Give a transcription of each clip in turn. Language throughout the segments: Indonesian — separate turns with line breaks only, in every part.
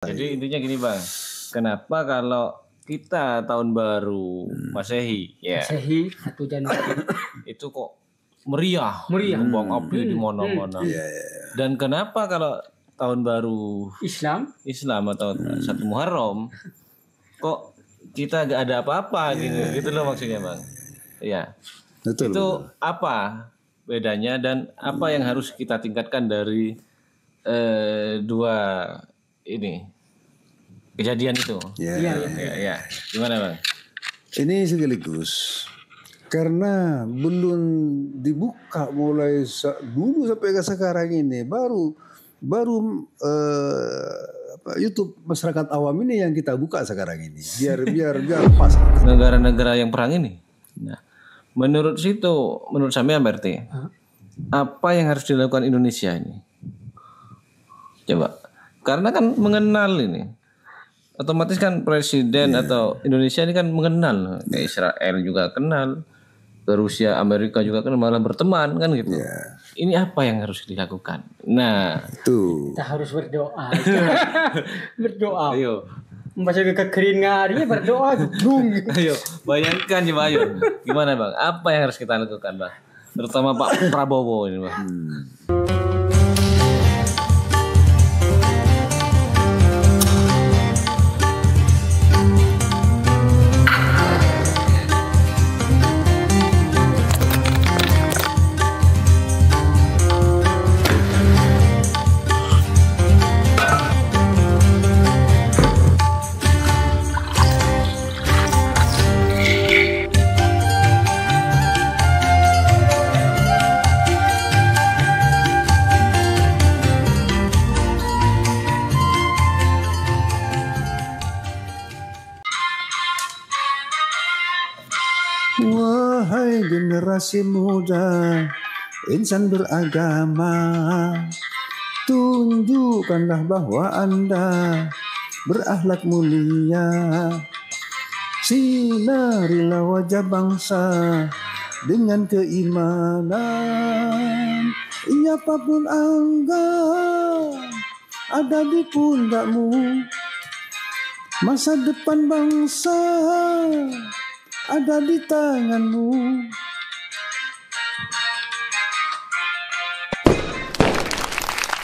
Jadi intinya gini Bang, kenapa kalau kita tahun baru Masehi, ya
Masehi 1 Januari
itu kok meriah,
Meriah.
kembang api di mana-mana. Dan kenapa kalau tahun baru
Islam
atau 1 Muharram kok kita gak ada apa-apa gitu loh maksudnya Bang. Ya.
Betul,
itu
betul.
Apa bedanya dan apa yang harus kita tingkatkan dari dua ini kejadian itu? Ya. Gimana Bang?
Ini sekaligus karena belum dibuka mulai dulu sampai ke sekarang ini baru YouTube masyarakat awam ini yang kita buka sekarang ini biar pas
negara-negara yang perang ini. Nah, menurut saya berarti apa yang harus dilakukan Indonesia ini? Coba, karena kan mengenal ini, otomatis kan presiden atau Indonesia ini kan mengenal, ke Israel juga kenal, ke Rusia, Amerika juga kenal, malah berteman kan gitu. Ini apa yang harus dilakukan? Nah,
itu
kita harus berdoa. Berdoa.
Ayo.
Membaca kekeringan berdoa gedung.
Ayo, bayangkan coba ayo. Gimana Bang? Apa yang harus kita lakukan Bang? Terutama Pak Prabowo ini Bang.
Wahai generasi muda, insan beragama, tunjukkanlah bahwa Anda berakhlak mulia. Sinarilah wajah bangsa dengan keimanan. Apapun angga ada di pundakmu, masa depan bangsa ada di tanganmu.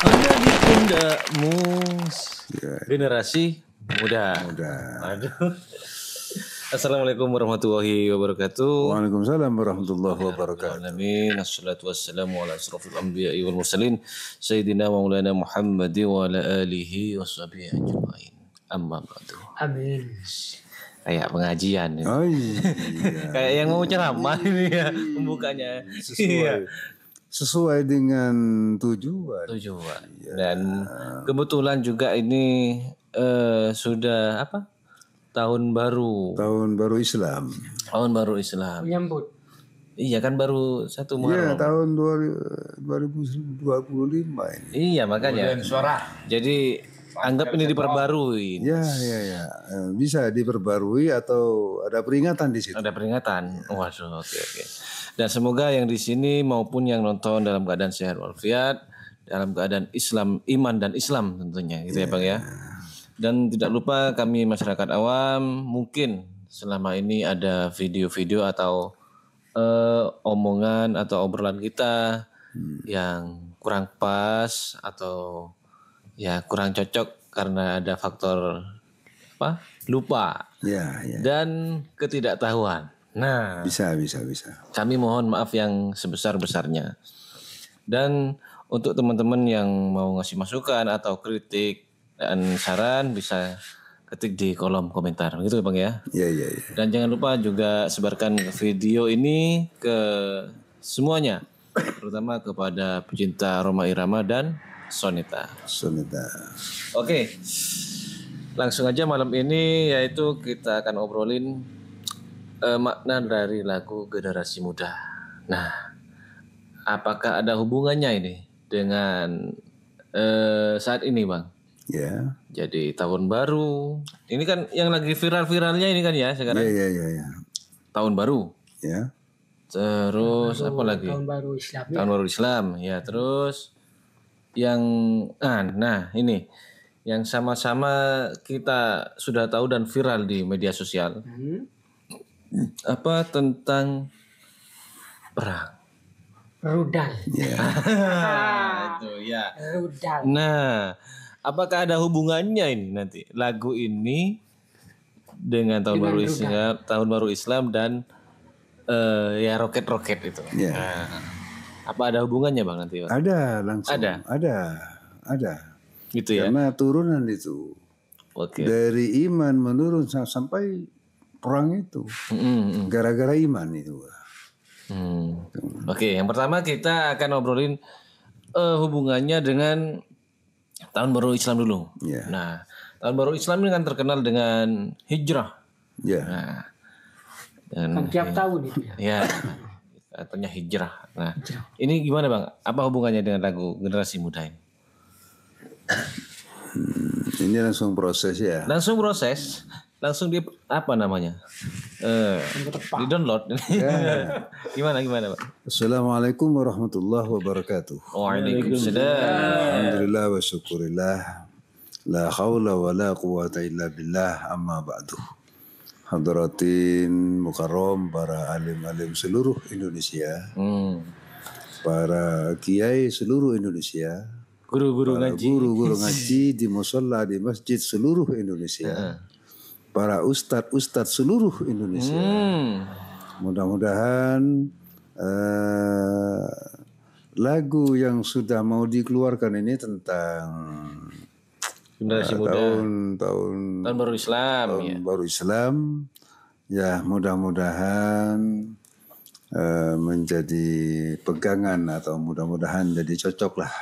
Ada di pundakmu, generasi muda. Aduh. Assalamualaikum warahmatullahi wabarakatuh.
Waalaikumsalam warahmatullahi wabarakatuh.
Amin. Assalatu wassalamu ala asrafil anbiya'i wal mursalin sayyidina wa maulana Muhammad wa ala alihi washabihi ajma'in. Amma ba'du.
Amin.
Kayak pengajian ya.
Oh iya.
Kayak yang mau ceramah ini ya pembukanya.
Sesuai dengan tujuan.
Dan kebetulan juga ini sudah apa? Tahun baru
Islam.
Tahun baru Islam.
Menyambut.
Iya kan baru 1 Muharram.
Iya, tahun 2025 ini.
Iya makanya. Jadi anggap ini diperbarui.
Ya. Bisa diperbarui atau ada peringatan di situ.
Ada peringatan. Waduh, oke. Dan semoga yang di sini maupun yang nonton dalam keadaan sehat walafiat, dalam keadaan Islam, iman dan Islam tentunya, gitu ya Bang ya. Dan tidak lupa kami masyarakat awam mungkin selama ini ada video-video atau omongan atau obrolan kita yang kurang pas atau ya kurang cocok karena ada faktor lupa dan ketidaktahuan. Nah,
bisa.
Kami mohon maaf yang sebesar-besarnya. Dan untuk teman-teman yang mau ngasih masukan atau kritik dan saran bisa ketik di kolom komentar, gitu Bang ya.
Iya.
Dan jangan lupa juga sebarkan video ini ke semuanya, terutama kepada pecinta Rhoma Irama dan Sonita. Oke, langsung aja malam ini yaitu kita akan obrolin makna dari lagu Generasi Muda. Nah, apakah ada hubungannya ini dengan saat ini Bang?
Ya.
Jadi tahun baru, ini kan yang lagi viral-viralnya ini kan ya sekarang.
Iya.
Tahun baru.
Ya.
Terus apa lagi?
Tahun baru Islam.
Tahun baru Islam. Ya terus yang nah ini yang sama-sama kita sudah tahu dan viral di media sosial. Apa tentang perang?
Rudal.
Itu ya.
Rudal.
Nah, apakah ada hubungannya ini nanti lagu ini dengan tahun baru Islam dan ya roket-roket itu?
Ya.
Nah, apa ada hubungannya Bang nanti? Bang?
Ada langsung. Ada.
Gitu ya.
Karena turunan itu.
Oke.
Dari iman menurun sampai perang itu. Gara-gara iman itu.
Oke, yang pertama kita akan ngobrolin hubungannya dengan tahun baru Islam dulu.
Ya.
Nah, tahun baru Islam ini kan terkenal dengan hijrah.
Ya.
Nah, dan
Kan tiap tahun itu ya.
ya katanya hijrah. Nah, ini gimana Bang? Apa hubungannya dengan lagu generasi muda ini?
Ini langsung proses ya.
Langsung proses, langsung di apa namanya? Di download. Gimana Pak?
Assalamualaikum warahmatullahi wabarakatuh.
Waalaikumsalam.
Alhamdulillah wa syukurillah. La haula wa la quwata illa billah amma ba'du. Hadratin mukarram para alim-alim seluruh Indonesia. Para kiai seluruh Indonesia.
Guru-guru
ngaji di musalla di masjid seluruh Indonesia. Para ustadz seluruh Indonesia. Mudah-mudahan lagu yang sudah mau dikeluarkan ini tentang
generasi muda
tahun
baru Islam
baru Islam ya, mudah-mudahan menjadi pegangan atau mudah-mudahan jadi cocok lah.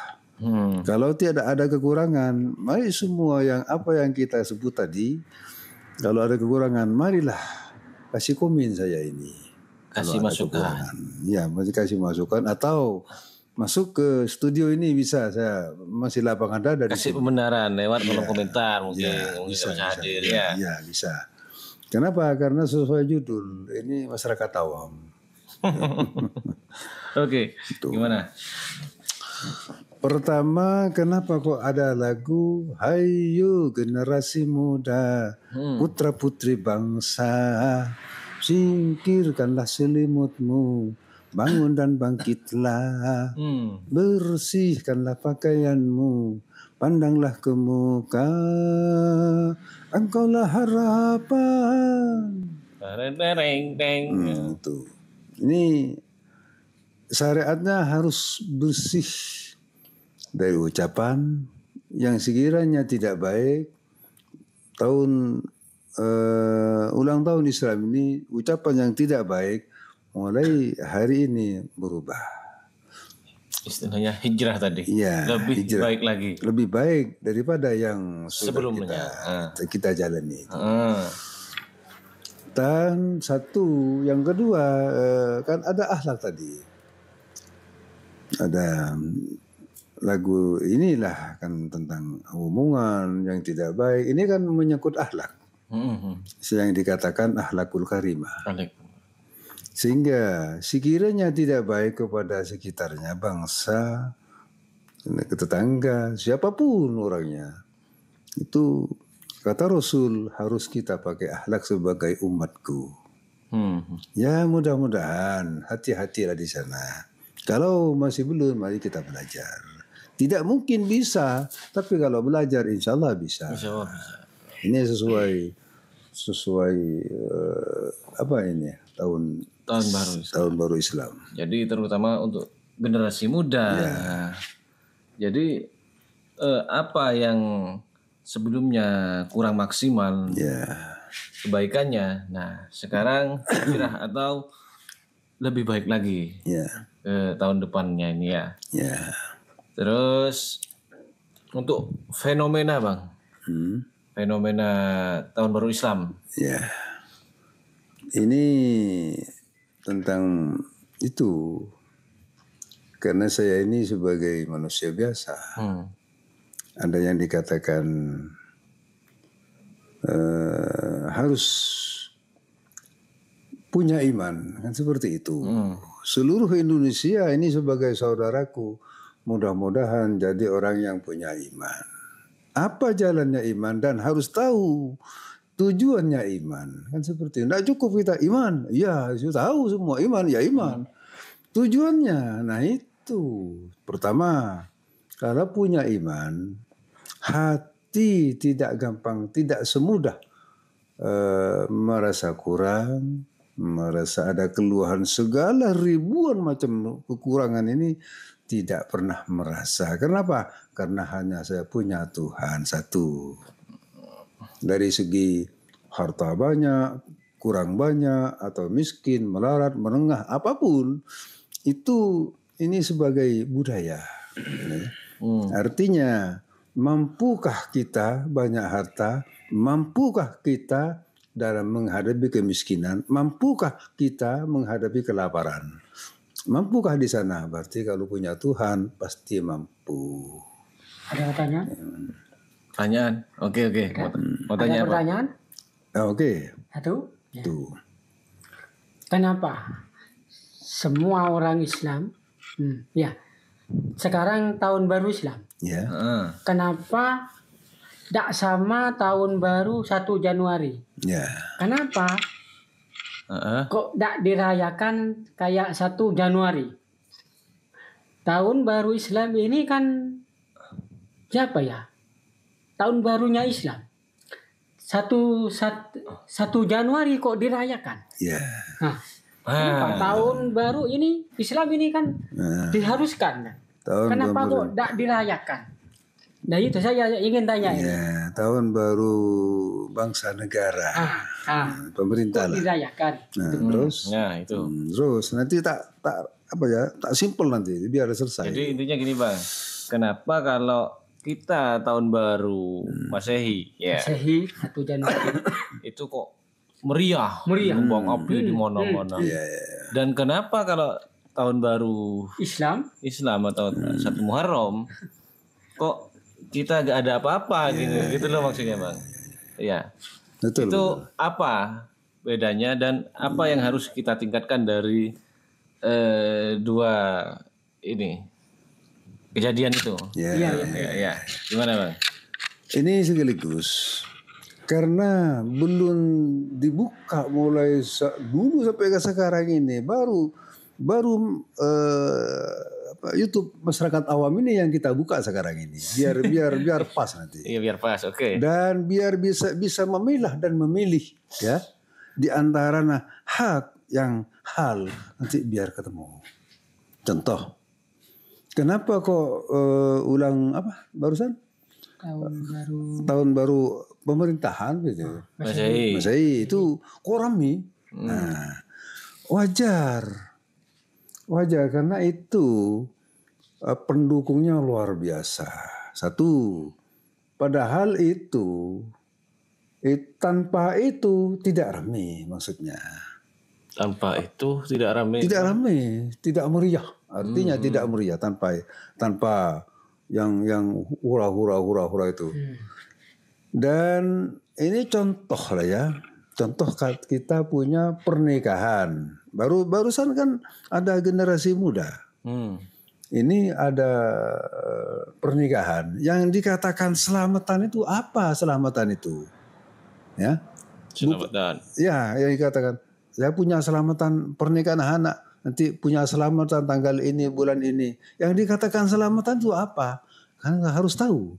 Kalau tidak ada kekurangan, mari semua apa yang kita sebut tadi, kalau ada kekurangan, marilah kasih komen saya ini.
Kasih masukan.
Ya, masih kasih masukan atau masuk ke studio ini bisa, saya masih lapangan dada.
Kasih pembenaran lewat kolom komentar mungkin bisa hadir ya.
Ya, bisa. Kenapa? Karena sesuai judul, ini masyarakat awam.
Oke, gimana?
Pertama, kenapa kok ada lagu Hayu generasi muda, putra putri bangsa, singkirkanlah selimutmu, bangun dan bangkitlah, bersihkanlah pakaianmu, pandanglah ke muka, engkaulah harapan. Tuh. Ini syariatnya harus bersih dari ucapan yang sekiranya tidak baik. Ulang tahun Islam ini, ucapan yang tidak baik mulai hari ini berubah.
Istilahnya hijrah tadi.
Ya,
lebih hijrah. Baik lagi.
Lebih baik daripada yang
sebelumnya
kita jalani. Dan satu, yang kedua kan ada akhlak tadi. Ada lagu inilah kan tentang hubungan yang tidak baik. Ini kan menyangkut akhlak. Yang dikatakan akhlakul karimah. Sehingga sekiranya tidak baik kepada sekitarnya, bangsa, tetangga, siapapun orangnya, itu kata Rasul harus kita pakai akhlak sebagai umatku. Ya, mudah-mudahan hati-hatilah di sana. Kalau masih belum, mari kita belajar. Tidak mungkin bisa, tapi kalau belajar insya Allah bisa. Ini sesuai apa ini tahun baru Islam.
Jadi terutama untuk generasi muda. Ya. Jadi apa yang sebelumnya kurang maksimal kebaikannya, nah sekarang hijrah atau lebih baik lagi tahun depannya ini ya. Terus untuk fenomena Bang, fenomena tahun baru Islam.
Ya, ini tentang itu. Karena saya ini sebagai manusia biasa, ada yang dikatakan harus punya iman, kan seperti itu. Seluruh Indonesia ini sebagai saudaraku, mudah-mudahan jadi orang yang punya iman. apa jalannya iman dan harus tahu tujuannya iman. Kan seperti itu. Tidak cukup kita iman. Ya, sudah tahu semua iman, ya iman. Tujuannya, nah itu. Pertama, kalau punya iman, hati tidak gampang, tidak semudah merasa kurang, merasa ada keluhan, segala ribuan macam kekurangan ini tidak pernah merasa. Kenapa? Karena hanya saya punya Tuhan satu. Dari segi harta banyak, kurang banyak, atau miskin, melarat, menengah, apapun, itu ini sebagai budaya. Artinya, mampukah kita banyak harta? Mampukah kita dalam menghadapi kemiskinan? Mampukah kita menghadapi kelaparan? Mampukah di sana? Berarti kalau punya Tuhan pasti mampu.
Ada pertanyaan?
Pertanyaan? Oke. Mau tanya
Ada
apa?
pertanyaan?
Oke.
Satu. Ya.
Tuh.
Kenapa semua orang Islam, ya, sekarang tahun baru Islam.
Ya.
Kenapa tidak sama tahun baru 1 Januari?
Ya.
Kenapa? Kok tidak dirayakan kayak 1 Januari? Tahun baru Islam ini kan siapa ya? Tahun barunya Islam. 1 Januari kok dirayakan?
Ya.
Nah, kenapa tahun baru ini Islam ini kan diharuskan? Kenapa kok tidak dirayakan? Nah itu saya ingin tanya ini.
Ya, tahun baru bangsa negara, pemerintah lah.
Dirayakan.
Nah, terus,
Nah itu.
Terus nanti tak simpel nanti biar selesai.
Jadi intinya gini Bang, kenapa kalau kita tahun baru Masehi, ya
Masehi 1 Januari
itu kok meriah, kembang api di mana-mana. Dan kenapa kalau tahun baru Islam atau 1 Muharram kok kita gak ada apa-apa gitu loh maksudnya Bang. Iya.
Betul.
Itu apa bedanya dan apa yang harus kita tingkatkan dari dua ini kejadian itu? Ya. Gimana Bang?
Ini sekaligus karena belum dibuka mulai dulu sampai ke sekarang ini baru YouTube masyarakat awam ini yang kita buka sekarang ini biar pas nanti.
Iya biar pas, oke.
Dan biar bisa memilah dan memilih ya di antara hak yang hal nanti biar ketemu. Contoh, kenapa kok ulang apa barusan? Tahun baru pemerintahan gitu. Masehi itu korami. Nah, wajar karena itu pendukungnya luar biasa. Satu, padahal itu tanpa itu tidak ramai maksudnya.
Tanpa itu tidak ramai.
Tidak ramai, tidak meriah. Artinya tidak meriah tanpa yang hura-hura itu. Dan ini contoh lah ya. Contoh kita punya pernikahan. Barusan kan ada generasi muda. Ini ada pernikahan. Yang dikatakan selamatan itu apa selamatan itu? Ya.
Selamatan.
Ya, yang dikatakan saya punya selamatan pernikahan anak. Nanti punya selamatan tanggal ini, bulan ini. Yang dikatakan selamatan itu apa? Kan harus tahu.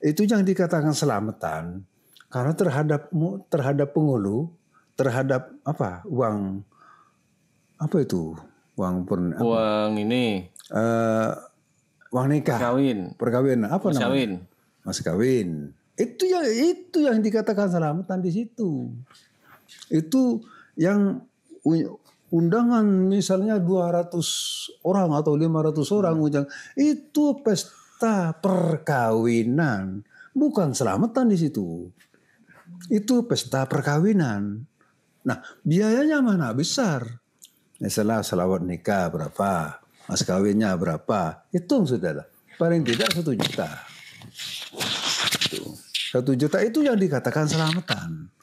Itu yang dikatakan selamatan. Karena terhadap penghulu, terhadap apa? Uang apa itu? Uang ini. Uang nikah. Perkawinan. Apa namanya? Mas kawin. Itu yang dikatakan selamatan di situ. Itu yang undangan misalnya 200 orang atau 500 orang itu pesta perkawinan, bukan selamatan di situ. Itu pesta perkawinan. Nah, biayanya mana besar? Misalnya selawat nikah berapa, mas kawinnya berapa, hitung sudahlah. Paling tidak 1 juta. 1 juta itu yang dikatakan selamatan.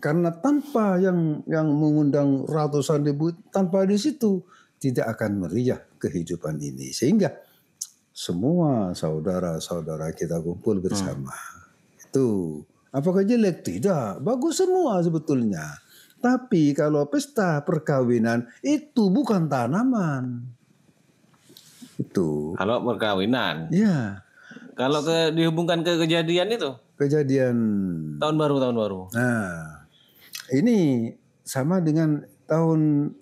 Karena tanpa yang mengundang ratusan ribu, tanpa di situ tidak akan meriah kehidupan ini. Sehingga semua saudara-saudara kita kumpul bersama. Itu apakah jelek? Tidak, bagus semua sebetulnya. Tapi kalau pesta perkawinan itu bukan tanaman. Itu.
Kalau perkawinan.
Ya.
Kalau dihubungkan ke kejadian itu.
Kejadian.
Tahun baru.
Nah, ini sama dengan tahun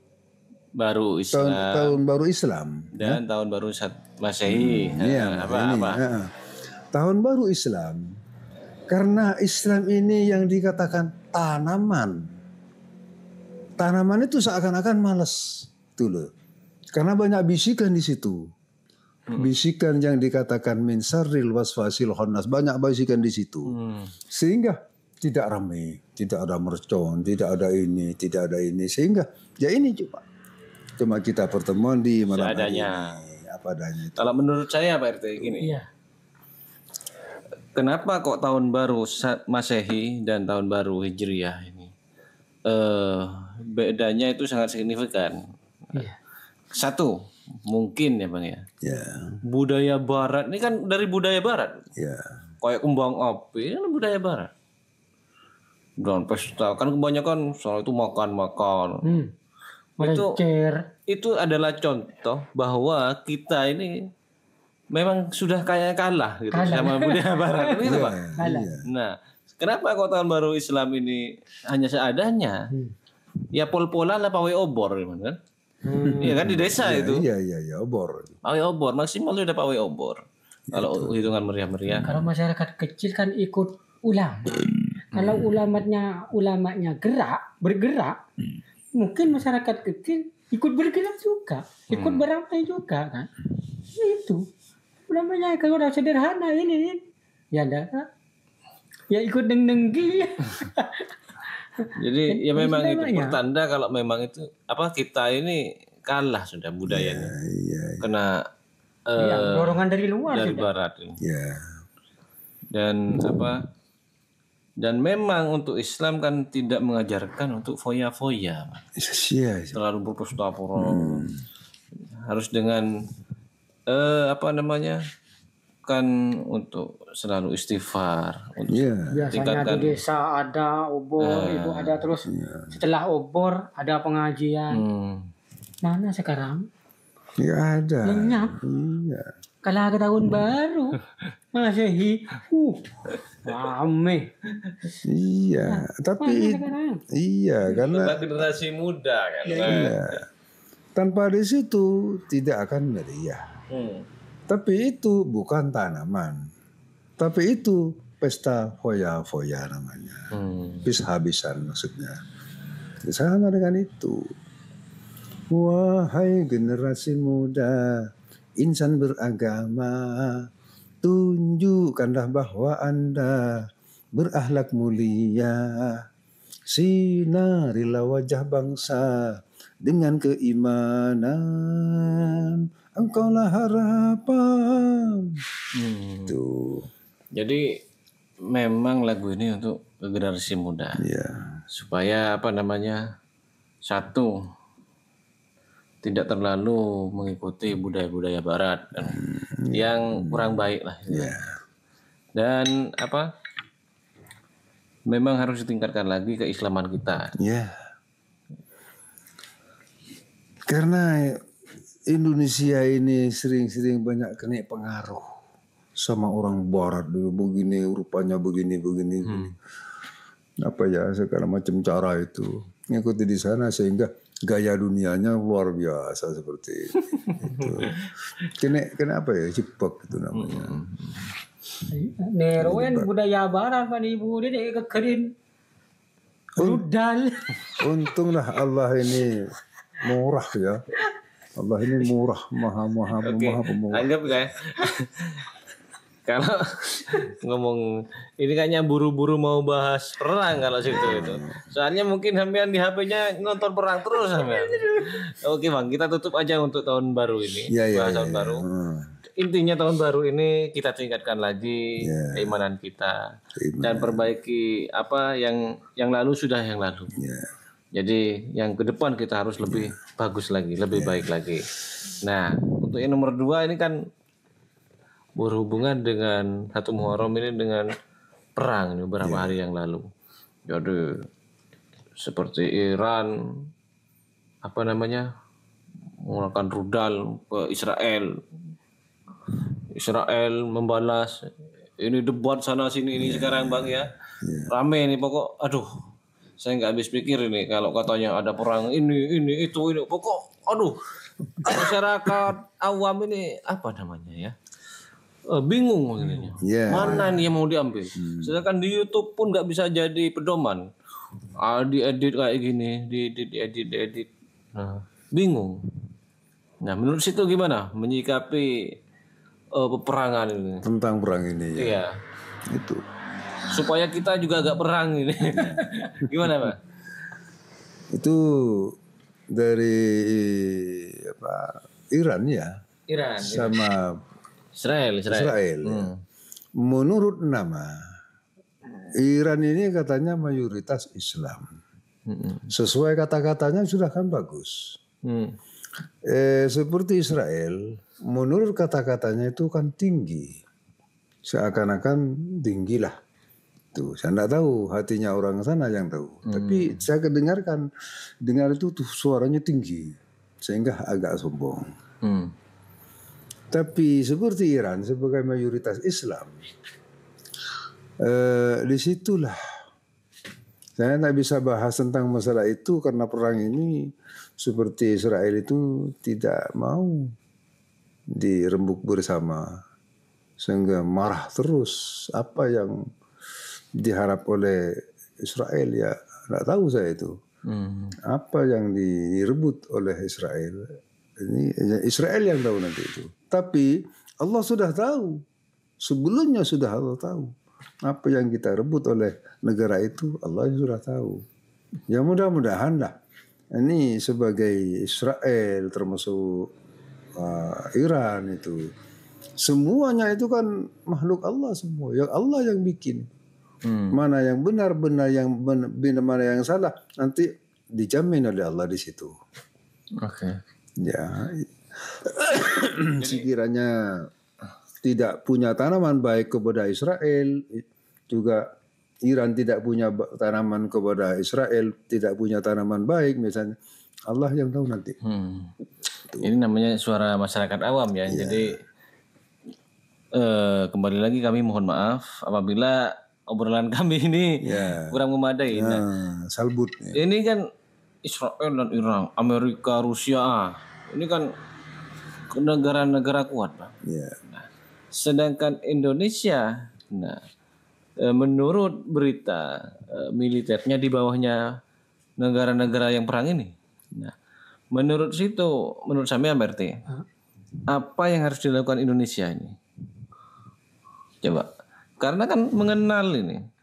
baru Islam.
Tahun baru Islam.
Dan tahun baru Masehi.
Tahun baru Islam. Karena Islam ini yang dikatakan tanaman. Tanaman itu seakan-akan malas. Itu loh. Karena banyak bisikan di situ. Bisikan yang dikatakan min syarril waswasil khannas. Banyak bisikan di situ. Sehingga tidak ramai. Tidak ada mercon. Tidak ada ini. Sehingga ya ini cuma kita pertemuan di malam hari ini. Apa adanya itu.
Kalau menurut saya Pak RT gini.
Iya.
Kenapa kok tahun baru Masehi dan tahun baru Hijriyah ini bedanya itu sangat signifikan.
Iya.
Satu, mungkin ya Bang ya.
Ya.
Budaya Barat ini kan dari budaya Barat.
Ya.
Kayak kembang api kan budaya Barat. Dan pesta kan kebanyakan soal itu makan. Itu adalah contoh bahwa kita ini memang sudah kayak kalah gitu sama budaya Barat gitu Pak. Nah, kenapa kok tahun baru Islam ini hanya seadanya? Ya pol-polan lah pawai obor kan? Iya kan di desa itu.
Iya obor.
Pawai obor maksimal sudah pawai obor. Kalau hitungan meriah-meriah.
Kalau masyarakat kecil kan ikut ulama. Kalau ulamanya bergerak, mungkin masyarakat kecil ikut bergerak juga, ikut beramai juga kan. Itu. Namanya kalau udah sederhana ini ya enggak ya ikut denggi.
Jadi ya memang itu pertanda kalau memang itu kita ini kalah sudah budayanya. Kena
dorongan dari luar
dari
sudah.
Barat ini.
Ya.
Dan memang untuk Islam kan tidak mengajarkan untuk foya-foya. Terlalu berpesta-pura. Harus dengan kan untuk selalu istighfar untuk
biasanya di desa ada obor itu ada terus setelah obor ada pengajian mana sekarang
ada
lenyap kalau ke tahun baru Masehi rame
tapi karena
generasi muda kan
tanpa di situ tidak akan meriah. Tapi itu bukan tanaman. Tapi itu pesta foya-foya namanya. Habis-habisan maksudnya. Sama dengan itu. Wahai generasi muda, insan beragama, tunjukkanlah bahwa Anda berakhlak mulia. Sinarilah wajah bangsa dengan keimanan, engkaulah harapan. Tuh.
Jadi memang lagu ini untuk generasi muda. Supaya satu, tidak terlalu mengikuti budaya-budaya Barat yang kurang baik lah. Dan memang harus ditingkatkan lagi keislaman kita.
Karena Indonesia ini sering-sering banyak kena pengaruh sama orang Barat dulu begini, rupanya begini. Segala macam cara itu ngikuti di sana sehingga gaya dunianya luar biasa seperti itu. Kena jebak itu namanya.
Neroen budaya Barat Pak Ibu dia kekerin rudal.
Untunglah Allah ini murah ya. Allah ini murah, maha pemurah.
Anggap ya. Kalau ngomong ini kayaknya buru-buru mau bahas perang kalau situ itu. Soalnya mungkin sampean di HP-nya nonton perang terus sampean. Oke Bang, kita tutup aja untuk tahun baru ini. Bahas tahun baru. Intinya tahun baru ini kita tingkatkan lagi keimanan kita dan perbaiki yang lalu sudah yang lalu. Jadi yang ke depan kita harus lebih bagus lagi, lebih baik lagi. Nah, untuk yang nomor 2 ini kan berhubungan dengan 1 Muharram ini dengan perang ini beberapa hari yang lalu. Jadi seperti Iran menggunakan rudal ke Israel. Israel membalas. Ini debat sana sini ini sekarang Bang ya. Rame nih pokok. Aduh, saya nggak habis pikir ini kalau katanya ada perang ini itu pokok. Aduh, masyarakat awam ini bingung ini. Mana nih yang mau diambil? Sedangkan di YouTube pun nggak bisa jadi pedoman. Diedit kayak gini, diedit. Nah, bingung. Nah, menurut situ gimana menyikapi peperangan ini?
Tentang perang ini ya.
Iya.
Itu.
Supaya kita juga agak perang ini. Gimana, Pak?
Itu dari Iran ya.
Iran.
Sama
Israel.
Ya. Menurut nama Iran ini katanya mayoritas Islam. Sesuai kata-katanya sudah kan bagus. Seperti Israel, menurut kata-katanya itu kan tinggi. Seakan-akan tinggi lah. Tuh, saya tidak tahu hatinya orang sana yang tahu. Tapi saya dengar itu tuh suaranya tinggi. Sehingga agak sombong. Tapi seperti Iran sebagai mayoritas Islam, disitulah saya tidak bisa bahas tentang masalah itu karena perang ini seperti Israel itu tidak mau dirembuk bersama sehingga marah terus. Apa yang diharap oleh Israel ya tidak tahu saya itu. Apa yang direbut oleh Israel ini Israel yang tahu nanti itu. Tapi Allah sudah tahu. Sebelumnya sudah Allah tahu. Apa yang kita rebut oleh negara itu Allah sudah tahu. Ya mudah-mudahan lah. Ini sebagai Israel termasuk Iran itu. Semuanya itu kan makhluk Allah semua. Yang Allah yang bikin. Mana yang benar, mana yang salah. Nanti dijamin oleh Allah di situ.
Oke.
Ya, sekiranya tidak punya tanaman baik kepada Israel, juga Iran tidak punya tanaman kepada Israel, tidak punya tanaman baik misalnya, Allah yang tahu nanti.
Ini namanya suara masyarakat awam ya. Jadi kembali lagi kami mohon maaf apabila obrolan kami ini kurang memadai.
Salbut.
Ini kan Israel dan Iran, Amerika, Rusia, ini kan negara-negara kuat, Bang. Nah, sedangkan Indonesia, menurut berita militernya di bawahnya negara-negara yang perang ini. Nah, menurut Samyam RT, apa yang harus dilakukan Indonesia ini? Coba, karena kan mengenal ini.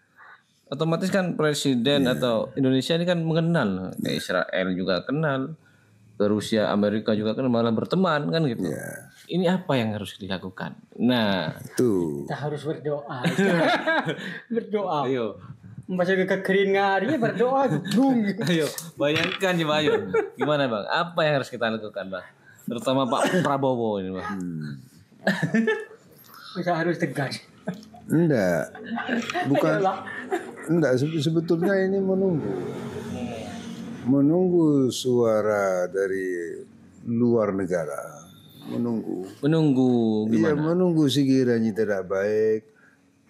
Otomatis kan presiden atau Indonesia ini kan mengenal, ke Israel juga kenal, ke Rusia, Amerika juga kenal, malah berteman kan gitu. Ini apa yang harus dilakukan? Nah,
itu
kita harus berdoa. Berdoa.
Ayo.
Membaca kekeringannya berdoa.
Ayo, bayangkan coba ayo. Gimana Bang? Apa yang harus kita lakukan Bang? Terutama Pak Prabowo ini Bang.
Kita harus tegas.
Enggak. Bukan. Enggak, sebetulnya ini menunggu suara dari luar negara. Menunggu gimana? Iya, menunggu sekiranya tidak baik.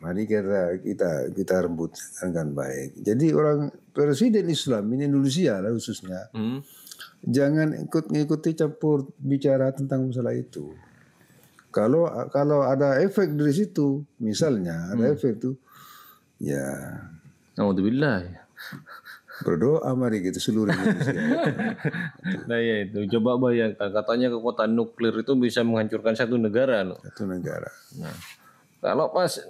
Mari kita rembut dengan baik. Jadi orang presiden Islam ini Indonesia lah khususnya. Jangan ngikuti campur bicara tentang masalah itu. Kalau ada efek dari situ, misalnya ada efek itu, ya.
Alhamdulillah.
Berdoa mari gitu seluruh Indonesia.
Nah ya itu, coba bayangkan katanya kekuatan nuklir itu bisa menghancurkan satu negara loh.
Satu negara.
Nah, kalau pas,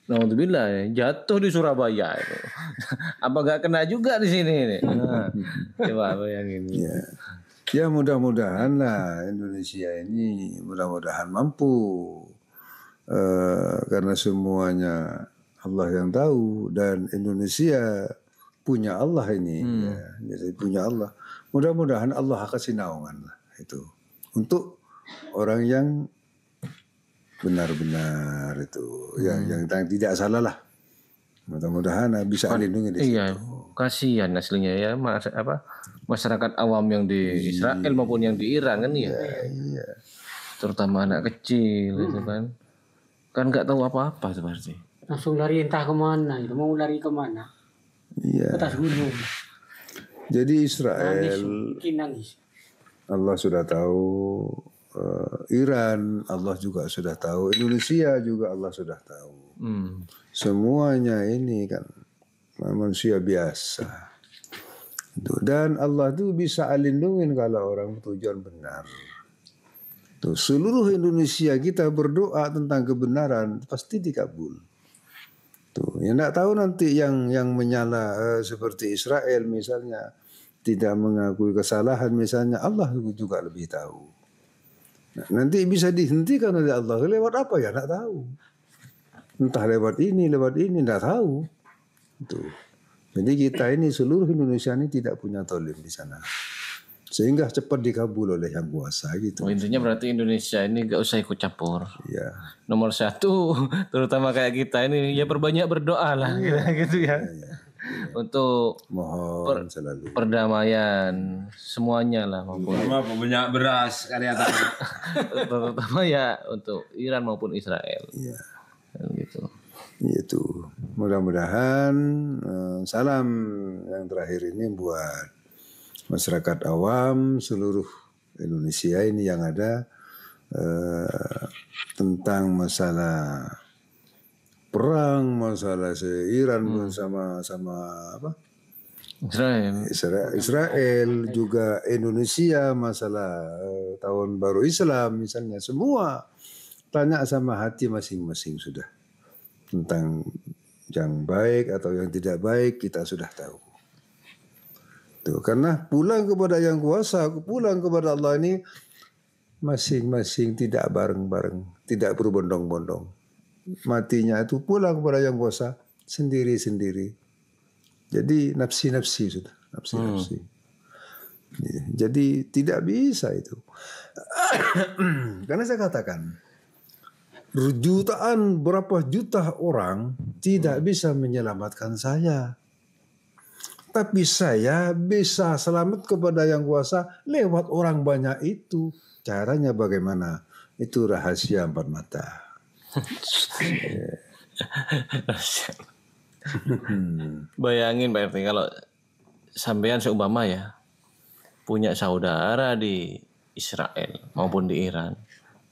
alhamdulillah jatuh di Surabaya itu, apa gak kena juga di sini nih? Nah, coba bayangin.
Ya mudah-mudahan lah Indonesia ini mudah-mudahan mampu karena semuanya Allah yang tahu dan Indonesia punya Allah ini, jadi punya Allah. Mudah-mudahan Allah kasih naungan lah itu untuk orang yang benar-benar itu yang tidak salah lah. Mudah-mudahan bisa lindungi di
Iya, kasihan aslinya ya masyarakat awam yang di Israel maupun yang di Iran kan ya.
Iya.
Terutama anak kecil itu kan nggak tahu apa-apa seperti.
Langsung lari entah kemana itu, mau lari kemana?
Iya.
Atas gunung.
Jadi Israel,
nangis.
Allah sudah tahu, Iran Allah juga sudah tahu, Indonesia juga Allah sudah tahu. Semuanya ini kan manusia biasa. Dan Allah tuh bisa lindungin kalau orang tujuan benar. Tuh, seluruh Indonesia kita berdoa tentang kebenaran pasti dikabul. Tuh, yang tidak tahu nanti yang menyala seperti Israel misalnya tidak mengakui kesalahan misalnya, Allah juga lebih tahu. Nah, nanti bisa dihentikan oleh Allah lewat apa ya tidak tahu. Entah lewat ini tidak tahu. Tuh. Jadi kita ini seluruh Indonesia ini tidak punya tolim di sana. Sehingga cepat dikabul oleh yang kuasa gitu.
Intinya berarti Indonesia ini gak usah ikut campur.
Ya.
Nomor 1 terutama kayak kita ini ya perbanyak berdoa lah gitu ya. Untuk
mohon selalu
perdamaian semuanya lah maupun
banyak beras karya tanah.
terutama ya untuk Iran maupun Israel.
Iya.
Gitu.
Itu mudah-mudahan salam yang terakhir ini buat masyarakat awam seluruh Indonesia ini yang ada tentang masalah perang, masalah Iran sama apa? Israel juga Indonesia masalah tahun baru Islam misalnya, semua tanya sama hati masing-masing sudah tentang yang baik atau yang tidak baik kita sudah tahu. Tuh, karena pulang kepada yang kuasa, pulang kepada Allah ini masing-masing tidak bareng-bareng, tidak berbondong-bondong. Matinya itu pulang kepada yang kuasa sendiri-sendiri. Jadi nafsi-nafsi sudah, nafsi-nafsi. Jadi tidak bisa itu. Karena saya katakan, jutaan berapa juta orang tidak bisa menyelamatkan saya. Tapi saya bisa selamat kepada yang kuasa lewat orang banyak itu. Caranya bagaimana? Itu rahasia empat mata.
Bayangin Pak RT kalau sampean seumpama ya punya saudara di Israel maupun di Iran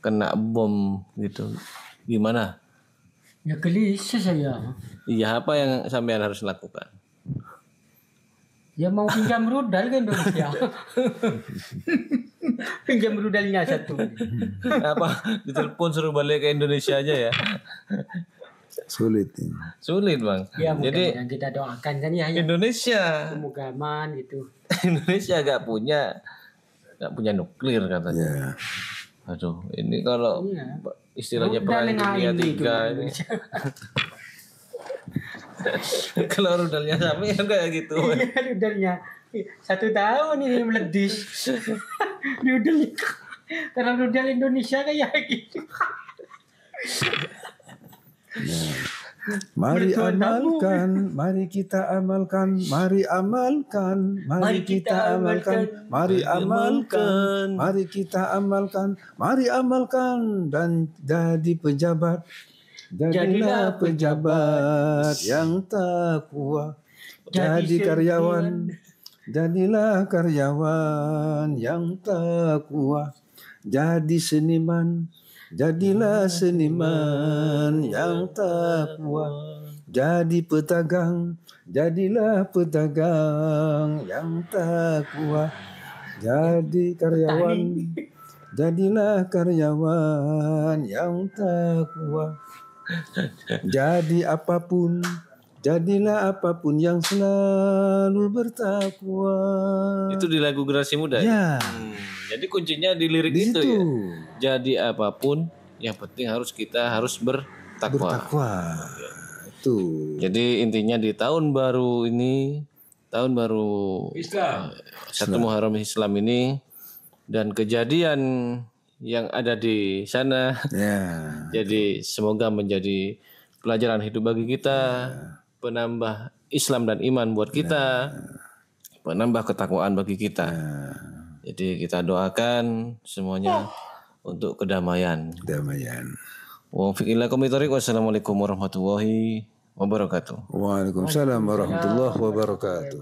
kena bom gitu, gimana?
Ya gelisah saya.
Iya, apa yang sampean harus lakukan?
Ya mau pinjam rudal ke Indonesia. Pinjam rudalnya satu.
Apa ditelepon suruh balik ke Indonesia aja ya?
Sulit ini.
Sulit Bang.
Ya,
jadi
yang kita doakan kan ya
Indonesia.
Semoga aman gitu.
Indonesia gak punya nuklir katanya.
Ya.
Aduh, ini kalau istilahnya perang dunia 3 ini. Kalau rudalnya sampai ya kayak gitu.
Iya, rudalnya 1 tahun ini meledis. Rudalnya karena rudal Indonesia kayak gitu.
Mari amalkan, mari kita amalkan, mari amalkan, mari kita amalkan, mari amalkan, mari kita amalkan, mari amalkan dan jadi pejabat. Jadilah pejabat yang takwa. Jadi karyawan. Jadilah karyawan yang takwa. Jadi seniman. Jadilah seniman yang takwa. Jadi pedagang. Jadilah pedagang yang takwa. Jadi karyawan. Jadilah karyawan yang takwa. Jadi apapun, jadilah apapun yang selalu bertakwa.
Itu di lagu Generasi Muda ya? Jadi kuncinya di lirik di itu ya. Jadi apapun, yang penting kita harus bertakwa.
Itu.
Jadi intinya di tahun baru ini, tahun baru
Islam.
1 Muharram Islam ini, dan kejadian yang ada di sana.
Ya.
Jadi semoga menjadi pelajaran hidup bagi kita, penambah Islam dan iman buat kita, penambah ketakwaan bagi kita. Jadi kita doakan semuanya untuk kedamaian. Wassalamualaikum warahmatullahi wabarakatuh.
Waalaikumsalam warahmatullahi wabarakatuh.